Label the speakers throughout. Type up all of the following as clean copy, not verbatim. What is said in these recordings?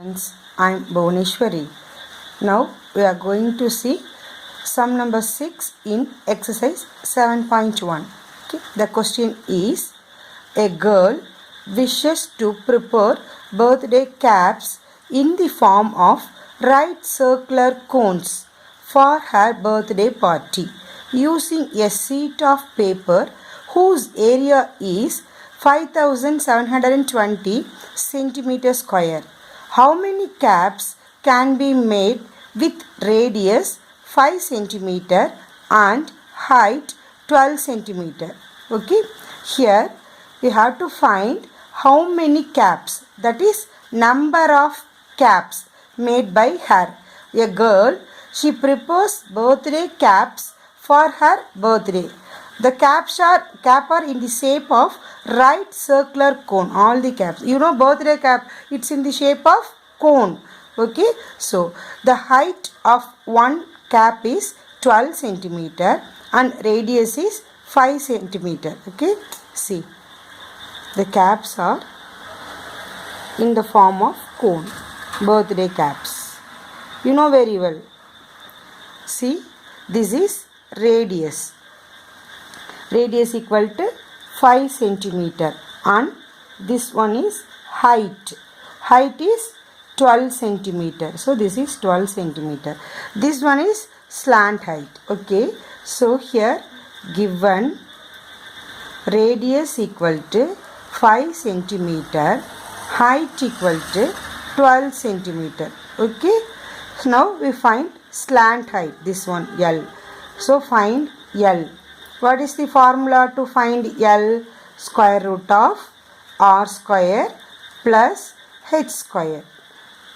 Speaker 1: Friends, I'm Bhuvaneshwari. Now we are going to see sum number 6 in exercise 7.1. Okay. The question is, a girl wishes to prepare birthday caps in the form of right circular cones for her birthday party using a sheet of paper whose area is 5720 centimeter square. How many caps can be made with radius 5 centimeter and height 12 centimeter? Okay, here we have to find how many caps, that is number of caps made by her. A girl, she prepares birthday caps for her birthday. The caps are in the shape of right circular cone. All the caps, you know, birthday cap, it's in the shape of cone. Okay, so the height of one cap is 12 centimeter and radius is 5 centimeter. Okay, see, the caps are in the form of cone, birthday caps. You know very well. See, this is radius. Radius equal to 5 centimeter and this one is height. Height is 12 centimeter. So this is 12 centimeter. This one is slant height. Okay. So here given radius equal to 5 centimeter, height equal to 12 centimeter. Okay. So now we find slant height. This one L. So find L. What is the formula to find L? Square root of R square plus H square.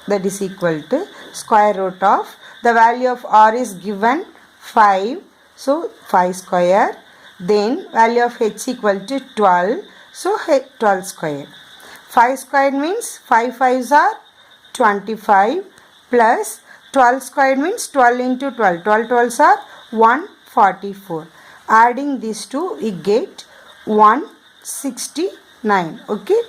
Speaker 1: That is equal to square root of, the value of R is given 5. So 5 square. Then value of H equal to 12. So 12 square. 5 square means 5 5s are 25 plus 12 square means 12 into 12. 12 12s are 144. Adding these two, we get 169. Okay.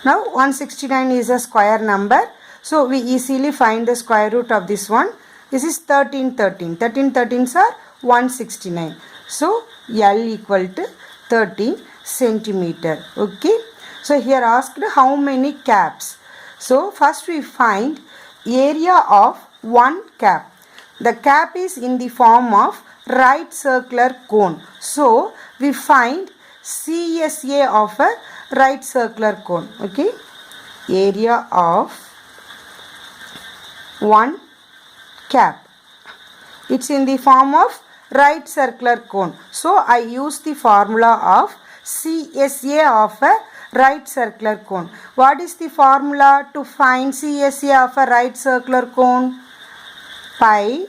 Speaker 1: Now 169 is a square number. So we easily find the square root of this one. This is 13 13. 13 13s are 169. So L equal to 13 centimeter. Okay. So here asked how many caps. So first we find area of one cap. The cap is in the form of right circular cone. So we find CSA of a right circular cone. Okay. Area of one cap. It's in the form of right circular cone. So I use the formula of CSA of a right circular cone. What is the formula to find CSA of a right circular cone? Pi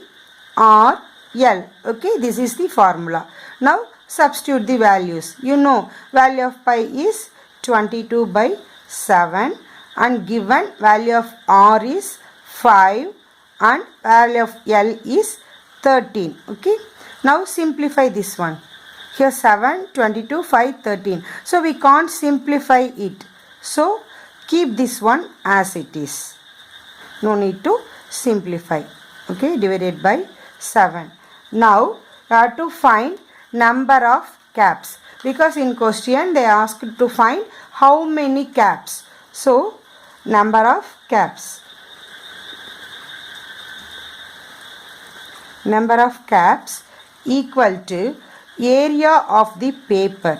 Speaker 1: r L. Okay, this is the formula. Now substitute the values. You know, value of pi is 22 by 7 and given value of r is 5 and value of L is 13. Okay. Now simplify this one. Here 7, 22, 5, 13. So we can't simplify it. So keep this one as it is. No need to simplify. Okay, divided by 7. Now we have to find number of caps, because in question they asked to find how many caps. So number of caps. Number of caps equal to area of the paper.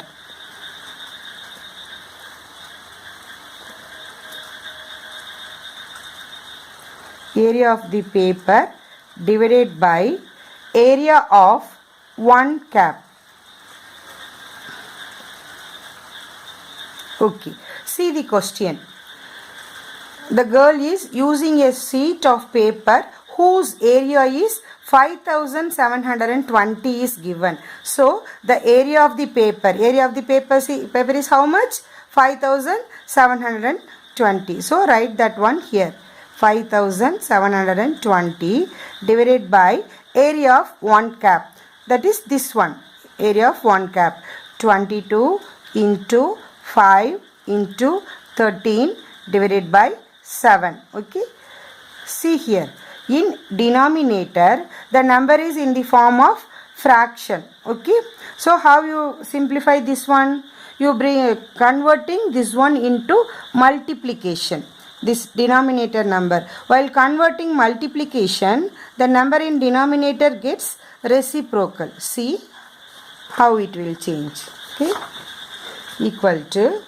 Speaker 1: Area of the paper divided by area of one cap. Okay. See the question. The girl is using a sheet of paper whose area is 5720 is given. So the area of the paper is how much? 5720. So write that one here. 5720 divided by area of one cap. That is this one. Area of one cap. 22 into 5 into 13 divided by 7. Okay. See here, in denominator, the number is in the form of fraction. Okay, so how you simplify this one? You bring converting this one into multiplication. This denominator number. While converting multiplication, the number in denominator gets reciprocal. See how it will change. Okay, equal to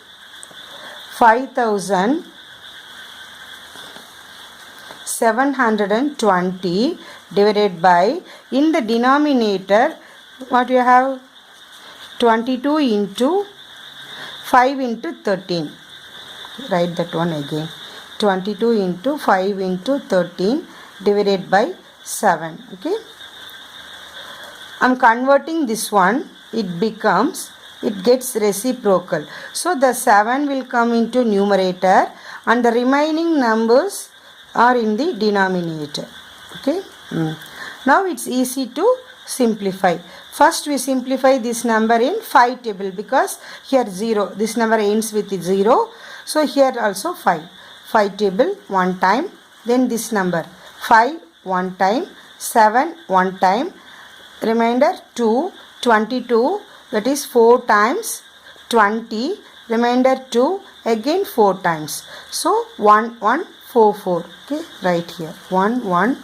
Speaker 1: 5,720 divided by, in the denominator, what you have? 22 into 5 into 13. Write that one again. 22 into 5 into 13 divided by 7. Okay. I am converting this one. It gets reciprocal. So the 7 will come into numerator and the remaining numbers are in the denominator. Okay. Now it's easy to simplify. First we simplify this number in 5 table because here 0. This number ends with 0. So here also 5. 5 table one time. Then this number 5 one time. 7 one time. Remainder 2. 22. That is 4 times 20. Remainder 2. Again 4 times. So 1 1 4 4. Okay. Right here. 1 1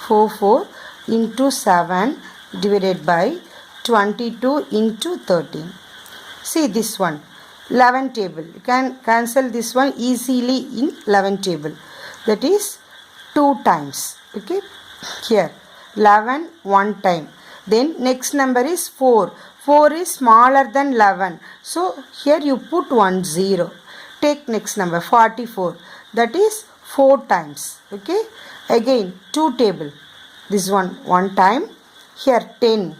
Speaker 1: 4 4 into 7 divided by 22 into 13. See this one. 11 table. You can cancel this one easily in 11 table. That is 2 times. Okay. Here 11 one time. Then next number is 4. 4 is smaller than 11. So here you put 1 0. Take next number 44. That is 4 times. Okay. Again 2 table. This one time. Here 10.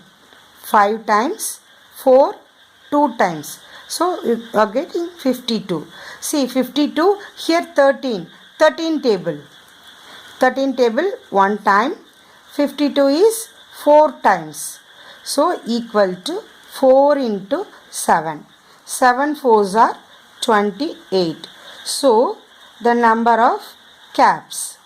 Speaker 1: 5 times. 4 2 times. So you are getting 52. See 52. Here 13. 13 table. 13 table 1 time. 52 is 4 times. So equal to 4 into 7. 7 4s are 28. So the number of caps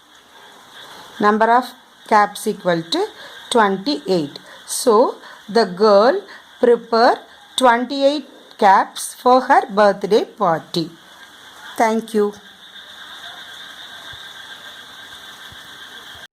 Speaker 1: equal to 28. So the girl prepared 28 caps for her birthday party. Thank you.